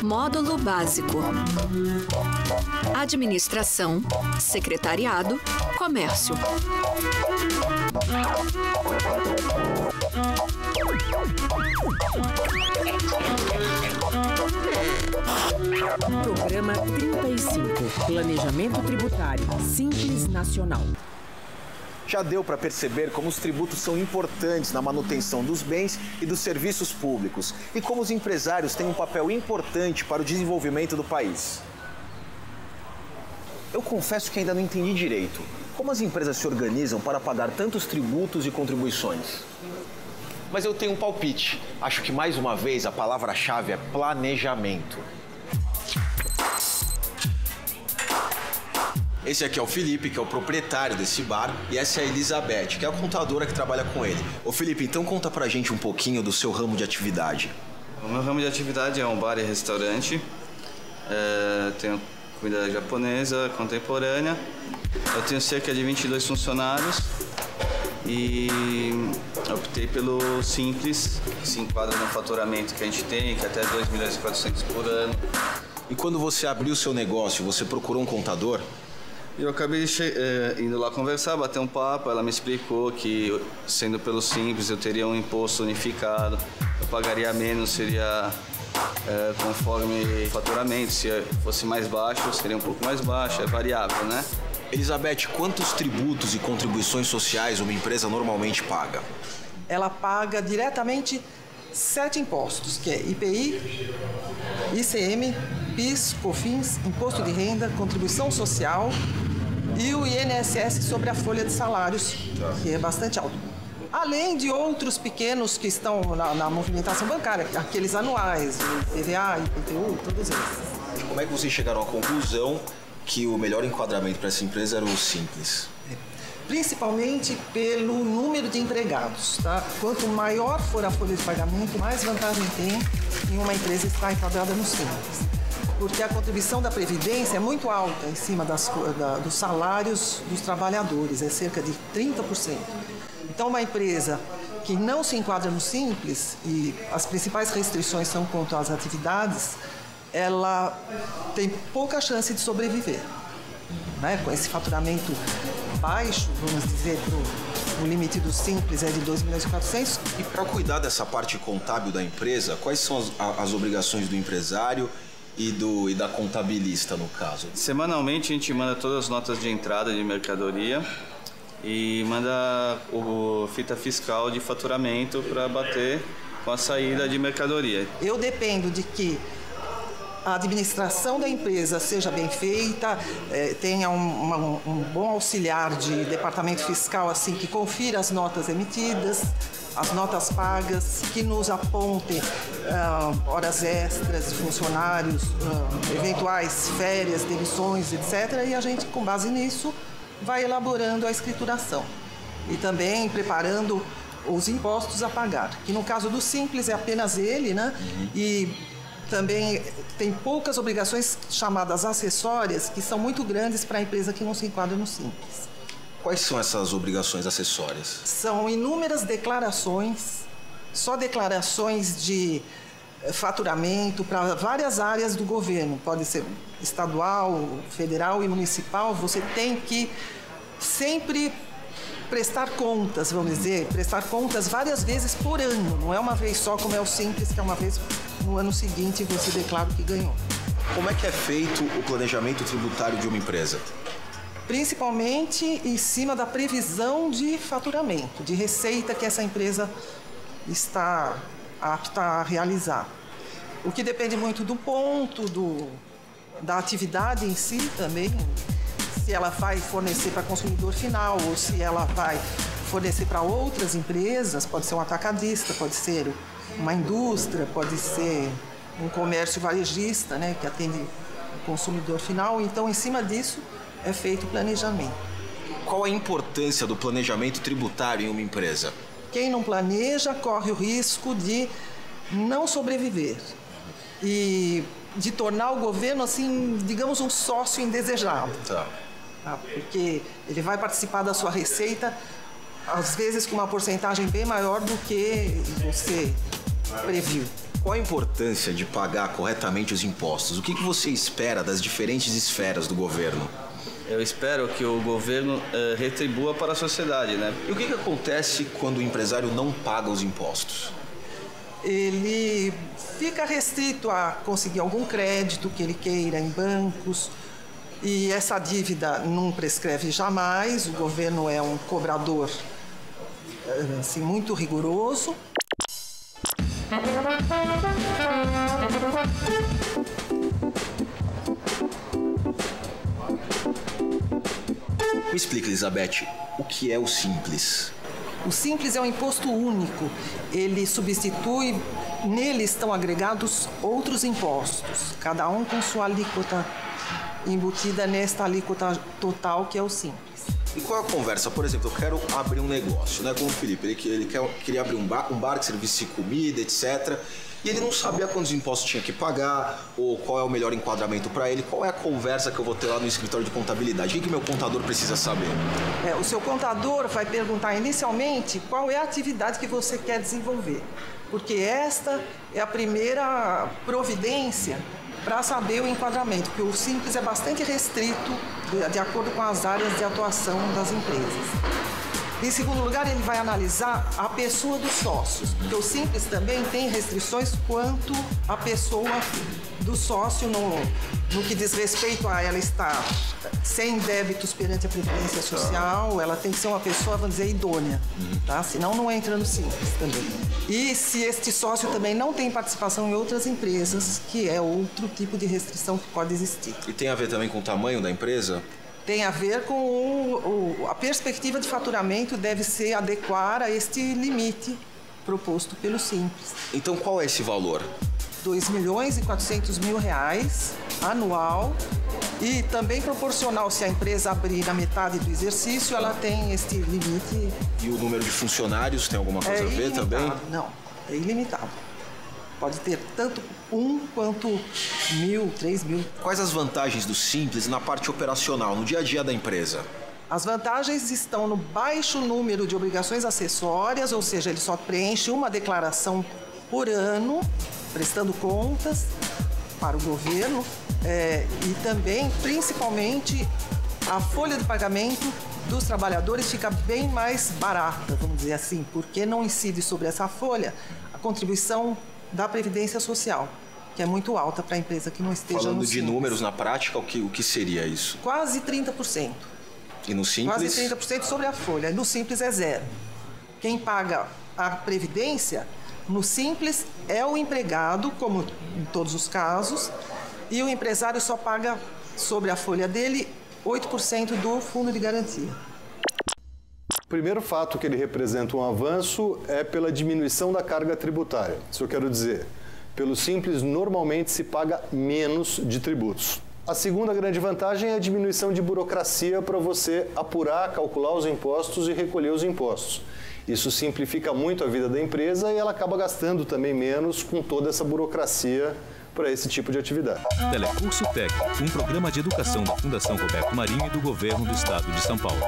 Módulo básico: Administração, Secretariado, Comércio. Programa 35, Planejamento Tributário Simples Nacional. Já deu para perceber como os tributos são importantes na manutenção dos bens e dos serviços públicos e como os empresários têm um papel importante para o desenvolvimento do país. Eu confesso que ainda não entendi direito como as empresas se organizam para pagar tantos tributos e contribuições. Mas eu tenho um palpite. Acho que mais uma vez a palavra-chave é planejamento. Esse aqui é o Felipe, que é o proprietário desse bar, e essa é a Elizabeth, que é a contadora que trabalha com ele. Ô Felipe, então conta pra gente um pouquinho do seu ramo de atividade. O meu ramo de atividade é um bar e restaurante. Tenho comida japonesa, contemporânea. Eu tenho cerca de 22 funcionários e optei pelo Simples, que se enquadra no faturamento que a gente tem, que é até 2.400.000 por ano. E quando você abriu o seu negócio, você procurou um contador? Eu acabei indo lá conversar, bater um papo. Ela me explicou que, sendo pelo Simples, eu teria um imposto unificado, eu pagaria menos, seria conforme faturamento. Se fosse mais baixo, seria um pouco mais baixo, é variável, né? Elizabeth, quantos tributos e contribuições sociais uma empresa normalmente paga? Ela paga diretamente 7 impostos, que é IPI, ICM, PIS, COFINS, Imposto de Renda, Contribuição Social e o INSS sobre a folha de salários, que é bastante alto. Além de outros pequenos que estão na movimentação bancária, aqueles anuais, o IPVA, IPTU, todos eles. Como é que vocês chegaram à conclusão que o melhor enquadramento para essa empresa era o Simples? Principalmente pelo número de empregados, tá? Quanto maior for a folha de pagamento, mais vantagem tem em uma empresa estar enquadrada no Simples. Porque a contribuição da Previdência é muito alta em cima dos salários dos trabalhadores, é cerca de 30%. Então, uma empresa que não se enquadra no Simples, e as principais restrições são quanto às atividades, ela tem pouca chance de sobreviver, né? Com esse faturamento baixo, vamos dizer, o limite do Simples é de 2.400.000. E para cuidar dessa parte contábil da empresa, quais são as obrigações do empresário e da contabilista, no caso? Semanalmente a gente manda todas as notas de entrada de mercadoria e manda o fita fiscal de faturamento para bater com a saída de mercadoria. Eu dependo de que a administração da empresa seja bem feita, tenha um bom auxiliar de departamento fiscal, assim, que confira as notas emitidas, as notas pagas, que nos aponte horas extras de funcionários, eventuais férias, demissões, etc. E a gente, com base nisso, vai elaborando a escrituração e também preparando os impostos a pagar, que no caso do Simples é apenas ele, né? E também tem poucas obrigações chamadas acessórias, que são muito grandes para a empresa que não se enquadra no Simples. Quais são essas obrigações acessórias? São inúmeras declarações, só declarações de faturamento para várias áreas do governo, pode ser estadual, federal e municipal. Você tem que sempre prestar contas, vamos dizer, prestar contas várias vezes por ano, não é uma vez só como é o Simples, que é uma vez no ano seguinte você declara o que ganhou. Como é que é feito o planejamento tributário de uma empresa? Principalmente em cima da previsão de faturamento, de receita que essa empresa está apta a realizar. O que depende muito do ponto, da atividade em si também, se ela vai fornecer para consumidor final ou se ela vai fornecer para outras empresas, pode ser um atacadista, pode ser uma indústria, pode ser um comércio varejista, né, que atende o consumidor final. Então, em cima disso, é feito o planejamento. Qual a importância do planejamento tributário em uma empresa? Quem não planeja corre o risco de não sobreviver e de tornar o governo, assim, digamos, um sócio indesejado. Tá. Porque ele vai participar da sua receita às vezes com uma porcentagem bem maior do que você previu. Qual a importância de pagar corretamente os impostos? O que você espera das diferentes esferas do governo? Eu espero que o governo retribua para a sociedade, né? E o que acontece quando o empresário não paga os impostos? Ele fica restrito a conseguir algum crédito que ele queira em bancos, e essa dívida não prescreve jamais. O governo é um cobrador assim, muito rigoroso. Me explica, Elizabeth, o que é o Simples? O Simples é um imposto único. Ele substitui, nele estão agregados outros impostos, cada um com sua alíquota embutida nesta alíquota total que é o Simples. E qual é a conversa? Por exemplo, eu quero abrir um negócio, né? Como o Felipe, ele queria abrir um bar que servisse comida, etc. E ele não sabia quantos impostos tinha que pagar, ou qual é o melhor enquadramento para ele. Qual é a conversa que eu vou ter lá no escritório de contabilidade? O que meu contador precisa saber? O seu contador vai perguntar inicialmente qual é a atividade que você quer desenvolver. Porque esta é a primeira providência para saber o enquadramento, porque o Simples é bastante restrito de acordo com as áreas de atuação das empresas. Em segundo lugar, ele vai analisar a pessoa dos sócios, porque o Simples também tem restrições quanto à pessoa do sócio no que diz respeito a ela estar sem débitos perante a Previdência Social. Ela tem que ser uma pessoa, vamos dizer, idônea, tá? Senão não entra no Simples também. E se este sócio também não tem participação em outras empresas, que é outro tipo de restrição que pode existir. E tem a ver também com o tamanho da empresa? Tem a ver com a perspectiva de faturamento, deve ser adequar a este limite proposto pelo Simples. Então qual é esse valor? R$2.400.000 anual, e também proporcional. Se a empresa abrir na metade do exercício, ela tem este limite. E o número de funcionários tem alguma coisa a ver também? Não, é ilimitado. Pode ter tanto 1 quanto 1.000, 3.000. Quais as vantagens do Simples na parte operacional, no dia a dia da empresa? As vantagens estão no baixo número de obrigações acessórias, ou seja, ele só preenche uma declaração por ano, prestando contas para o governo, e também, principalmente, a folha de pagamento dos trabalhadores fica bem mais barata, vamos dizer assim, porque não incide sobre essa folha a contribuição da Previdência Social, que é muito alta para a empresa que não esteja no Falando Simples. de números, na prática, o que seria isso? Quase 30%. E no Simples? Quase 30% sobre a folha. No Simples é zero. Quem paga a Previdência, no Simples, é o empregado, como em todos os casos, e o empresário só paga sobre a folha dele 8% do fundo de garantia. O primeiro fato que ele representa um avanço é pela diminuição da carga tributária. Isso eu quero dizer, pelo Simples, normalmente se paga menos de tributos. A segunda grande vantagem é a diminuição de burocracia para você apurar, calcular os impostos e recolher os impostos. Isso simplifica muito a vida da empresa e ela acaba gastando também menos com toda essa burocracia para esse tipo de atividade. Telecurso Tec, um programa de educação da Fundação Roberto Marinho e do Governo do Estado de São Paulo.